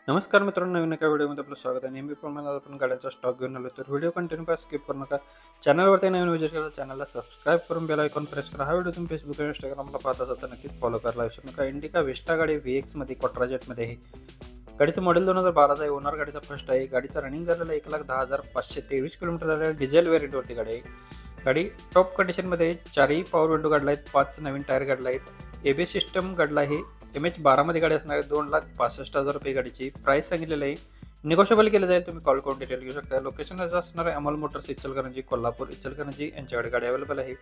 नमस्कार मित्रांनो, नवीन एका व्हिडिओमध्ये आपलं स्वागत आहे. नेहमीप्रमाणे आपण गाड्यांचा स्टॉक घेऊन आलो, तर व्हिडिओ कंटिन्यू करा, स्किप करू नका. चॅनलवरती नवीन व्हिडिओ केला चॅनलला सबस्क्राईब करून बेल आयकॉन प्रेस करा. हा व्हिडिओ तुम्ही फेसबुक आणि इंस्टाग्रामला पाहत असाल तर नक्कीच फॉलो करायला विसरू नका. इंडिका वेस्टा गाडी VX मध्ये क्वाट्रा जेटमध्ये आहे. गाडीचं मॉडेल 2012 आहे. ओनर गाडीचा फर्स्ट आहे. गाडीचा रनिंग झालेला 1,10,523 किलोमीटर झालेला आहे. डिझेल व्हेरियंटवरती गाडी आहे. गाडी टॉप कंडिशनमध्ये 4ही पॉवर विंडो काढला आहेत. 5 नवीन टायर काढला आहेत. ABS सिस्टम काढला आहे. MH12 मध्ये गाडी असणार आहे. 2,65,000 रुपये गाडीची प्राइस सांगितलेली आहे. निगोशिएबल केलं जाईल. तुम्ही कॉल करून डिटेल घेऊ शकता. लोकेशन असणार आहे अमोल मोटर्स इचलकरंजी, कोल्हापूर इचलकरंजी यांच्याकडे गाडी अवेलेबल आहे.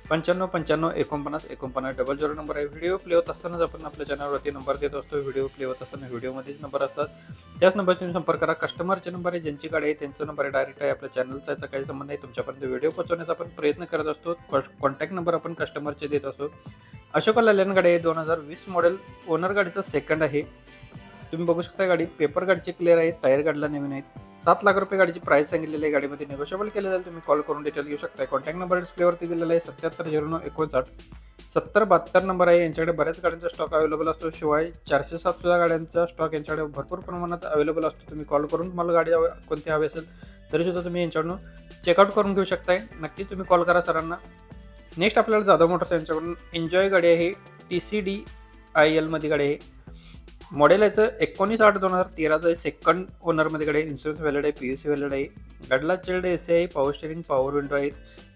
95 95 49 49 00 नंबर आहे. व्हिडिओ प्ले होत असतानाच आपण आपल्या चॅनलवरती नंबर देत असतो. व्हिडिओ प्ले होत असताना व्हिडिओमध्येच नंबर असतात. त्याच नंबर तुम्ही संपर्क करा. कस्टमरचे नंबर आहे, ज्यांची गाडी आहे त्यांचा नंबर आहे डायरेक्ट आहे. आपल्या चॅनलचा याचा काही संबंध नाही. तुमच्यापर्यंत व्हिडिओ पोहोचवण्याचा आपण प्रयत्न करत असतो. कॉन्टॅक्ट नंबर आपण कस्टमरचे देत असतो. अशोका लेलॅन गाडी आहे. 2020 मॉडेल. ओनर गाडीचा सेकंड आहे. तुम्ही बघू शकता गाडी पेपर गाडीचे क्लिअर आहे. टायर गाडीला नवीन आहेत. 7 लाख रुपये गाडीची प्राइस सांगितलेली आहे. गाडीमध्ये निगोशिएबल केलं जाईल. तुम्ही कॉल करून डिटेल घेऊ शकता. कॉन्टॅक्ट नंबर डिस्प्लेवरती दिलेला आहे. 770959 7072 नंबर आहे. यांच्याकडे बऱ्याच गाड्यांचा स्टॉक अवेलेबल असतो. शिवाय 407 सुद्धा गाड्यांचा स्टॉक यांच्याकडे भरपूर प्रमाणात अवेलेबल असतो. तुम्ही कॉल करून तुम्हाला गाडी कोणती हवी असेल तरी सुद्धा तुम्ही यांच्याकडून चेकआउट करून घेऊ शकताय. नक्कीच तुम्ही कॉल करा सरांना. नेक्स्ट आपल्याला जाधव मोटर्स यांच्याकडून एन्जॉय गाडी आहे. TCDIL मध्ये गाडी आहे. मॉडेल याचं 19/8/2013 आहे. सेकंड ओनरमध्ये गाडी आहे. इन्शुरन्स व्हॅलिड आहे. PUC व्हॅलिड आहे. गाडीला चिल्ड AC आहे. पॉवर स्टेरिंग, पॉवर विंडो आहेत.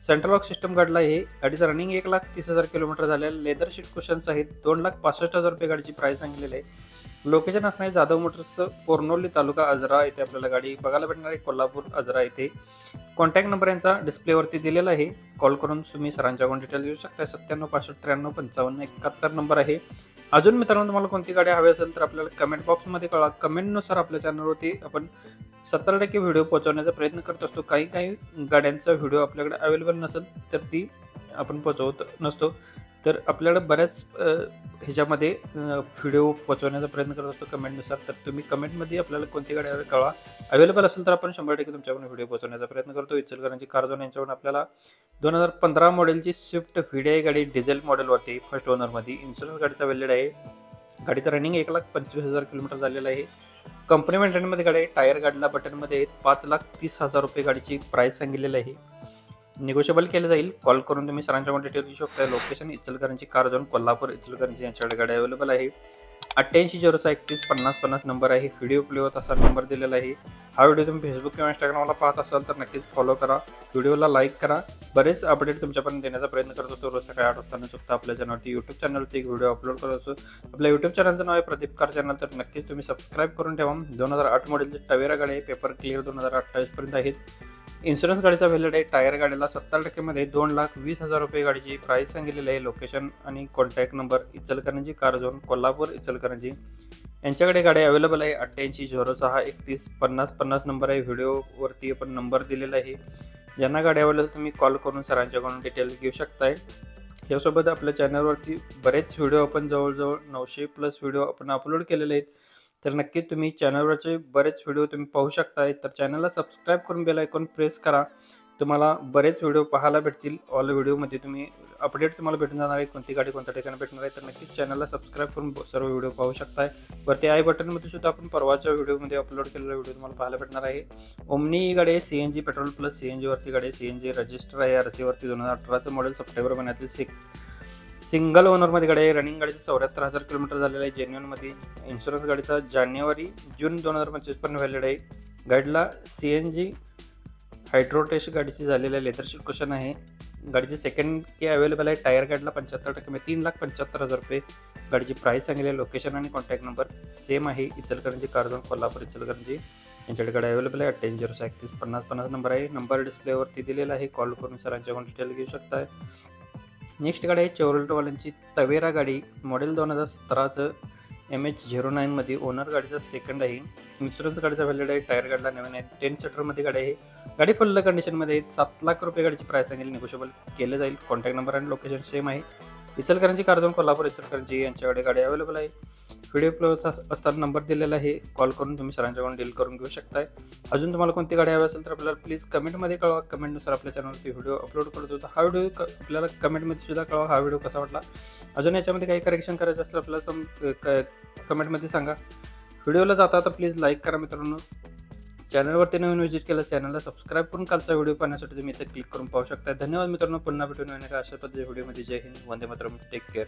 सेंट्रल लॉक सिस्टम गाडीला आहे. गाडीचं रनिंग 1,30,000 किलोमीटर झालेलं. लेदर शीट कुशन्स आहेत. 2,65,000 रुपये गाडीची प्राइस सांगितलेली आहे. लोकेशन असणार आहे जाधव मोटर्स, पोर्नोली तालुका आजरा येथे आपल्याला गाडी बघायला भेटणार आहे. कोल्हापूर आजरा येथे. कॉन्टॅक्ट नंबर यांचा डिस्प्लेवरती दिलेला आहे. कॉल करून तुम्ही सरांच्याकडून डिटेल घेऊ शकता. 9765935571 नंबर आहे. अजून मित्रांनो, तुम्हाला कोणती गाडी हवी असेल तर आपल्याला कमेंट बॉक्समध्ये कळवा. कमेंटनुसार आपल्या चॅनलवरती आपण 70% व्हिडिओ पोहोचवण्याचा प्रयत्न करत असतो. काही गाड्यांचा व्हिडिओ आपल्याकडे अवेलेबल नसेल तर ती आपण पोहोचवत नसतो. तर आपल्याकडे बऱ्याच ह्याच्यामध्ये व्हिडिओ पोहोचवण्याचा प्रयत्न करत असतो कमेंटनुसार. तर तुम्ही कमेंटमध्ये आपल्याला कोणती गाडी हवी कळवा. अवेलेबल असेल तर आपण 100% तुमच्याकडून व्हिडिओ पोहोचवण्याचा प्रयत्न करतो. इचलकरंजी कार झोन यांच्याकडून आपल्याला 2015 मॉडेलची स्विफ्ट VDI गाडी डिझेल मॉडेलवरती फर्स्ट ओनरमध्ये. इन्शुरन्स गाडीचा व्हॅलिड आहे. गाडीचं रनिंग 1,25,000 किलोमीटर झालेलं आहे. कंपनी मेंटेनमध्ये गाडी आहे. टायर गाडीला बटनमध्ये आहेत. 5,30,000 रुपये गाडीची प्राइस सांगितलेली आहे. निगोशिएबल केलं जाईल. कॉल करून तुम्ही सरांच्याकडून डिटेल घेऊ शकता. Location Ichalkaranji car zone, Kolhapur Ichalkaranji यांच्याकडे गाडी अवेलेबल आहे. 8806315050 नंबर आहे. व्हिडिओ प्ले होत असा नंबर दिलेला आहे. हा व्हिडिओ तुम्ही फेसबुक किंवा इंस्टाग्रामला पाहत असाल तर नक्कीच फॉलो करा. व्हिडिओला लाईक करा. बरेच अपडेट तुमच्यापर्यंत देण्याचा प्रयत्न करत असतो. रोज सकाळी 8 वाजता न चुकता आपल्या चॅनलवरती यूट्यूब चॅनलवरती एक व्हिडिओ अपलोड करत असतो. आपल्या यूट्यूब चॅनलचं नाव आहे प्रदीप कार चॅनल. तर नक्कीच तुम्ही सबस्क्राईब करून ठेवा. 2008 मॉडेलची टवेरा गाडी आहे. पेपर क्लिअर 2028 पर्यंत आहेत. इन्शुरन्स गाडीचा व्हॅलिड आहे. टायर गाडीला 70% मध्ये 2,20,000 रुपये गाडीची प्राइस सांगितलेली आहे. लोकेशन आणि contact number Ichalkaranji car zone, Kolhapur Ichalkaranji यांच्याकडे गाडी अवेलेबल आहे. 8806315050 नंबर आहे. व्हिडिओवरती आपण नंबर दिलेला आहे. ज्यांना गाडी अवेलेबल तुम्ही कॉल करून सरांच्याकडून डिटेल घेऊ शकताय. यासोबत आपल्या चॅनलवरती बरेच व्हिडिओ आपण जवळजवळ 900+ व्हिडिओ आपण अपलोड केलेले आहेत. तर नक्कीच तुम्ही चॅनलवरचे बरेच व्हिडिओ तुम्ही पाहू शकताय. तर चॅनलला सबस्क्राईब करून बेल आयकॉन प्रेस करा. तुम्हाला बरेच व्हिडिओ पाहायला भेटतील. ऑल व्हिडिओमध्ये तुम्ही अपडेट तुम्हाला भेटून जाणार आहे. कोणती गाडी कोणत्या ठिकाणी भेटणार आहे. तर नक्कीच चॅनलला सबस्क्राईब करून सर्व व्हिडिओ पाहू शकताय. वरती आय बटनमध्ये सुद्धा आपण परवाच्या व्हिडिओमध्ये अपलोड केलेला व्हिडिओ तुम्हाला पाहायला भेटणार आहे. ओमनी ही गाडी आहे. CNG पेट्रोल प्लस CNG वरती गाडी आहे. CNG रजिस्टर आहे. RC वरती 2018चं मॉडेल. सप्टेंबर महिन्यातील सिंगल ओनरमध्ये गाडी आहे. रनिंग गाडीचं 74,000 किलोमीटर झालेलं आहे. जेन्युअनमध्ये. इन्शुरन्स गाडीचा जानेवारी-जून 2025 पर्यंत व्हॅलिड आहे. गाडीला CNG हायड्रोटेस्ट गाडीची झालेली आहे. लेदर शीट कुशन आहे. गाडीचे सेकंड की अवेलेबल आहे. टायर गाडीला 75% मध्ये 3,75,000 रुपये गाडीची प्राइस सांगितली आहे. लोकेशन आणि कॉन्टॅक्ट नंबर सेम आहे. इचलकरंजी कार झोन, कोल्हापूर इचलकरंजी यांच्याकडे गाडी अवेलेबल आहे. 8806315050 नंबर आहे. नंबर डिस्प्लेवरती दिलेला आहे. कॉल करून सरांच्याकडून डिटेल घेऊ शकताय. नेक्स्ट गाडी आहे चेव्हरोलेटवाल्यांची तवेरा गाडी. मॉडेल 2017चं MH09 मध्ये. ओनर गाडीचा सेकंड आहे. इन्शुरन्स गाडीचा व्हॅलिड आहे. टायर गाडीला नवीन आहे. 10 सीटरमध्ये गाडी आहे. गाडी फुल कंडिशनमध्ये आहे. 7 लाख रुपये गाडीची प्राइस सांगेल. निगोशिएबल केलं जाईल. कॉन्टॅक्ट नंबर आणि लोकेशन सेम आहे. इचलकरंजी कार झोन, कोल्हापूर इचलकरंजी यांच्याकडे गाडी अवेलेबल आहे. व्हिडिओ प्ले असताना नंबर दिलेला आहे. कॉल करून तुम्ही सरांच्याकडून डील करून घेऊ शकताय. अजून तुम्हाला कोणती गाडी हवी असेल तर आपल्याला प्लीज कमेंटमध्ये कळवा. कमेंटनुसार आपल्या चॅनलवरती व्हिडिओ अपलोड करत होतो. हा व्हिडिओ आपल्याला कमेंटमध्ये सुद्धा कळवा. हा व्हिडिओ कसा वाटला. अजून याच्यामध्ये काही करेक्शन करायचं असेल आपल्याला कमेंटमध्ये सांगा. व्हिडिओला जाता आता प्लीज लाईक करा मित्रांनो. चॅनलवरती नवीन व्हिजिट केलं चॅनलला सबस्क्राईब करून कालचा व्हिडिओ पाहण्यासाठी तुम्ही इथे क्लिक करून पाहू शकता. धन्यवाद मित्रांनो. पुन्हा भेटून येणाऱ्या अशा पद्धतीच्या व्हिडिओमध्ये. जय हिंद, वंदे मातरम, टेक केअर.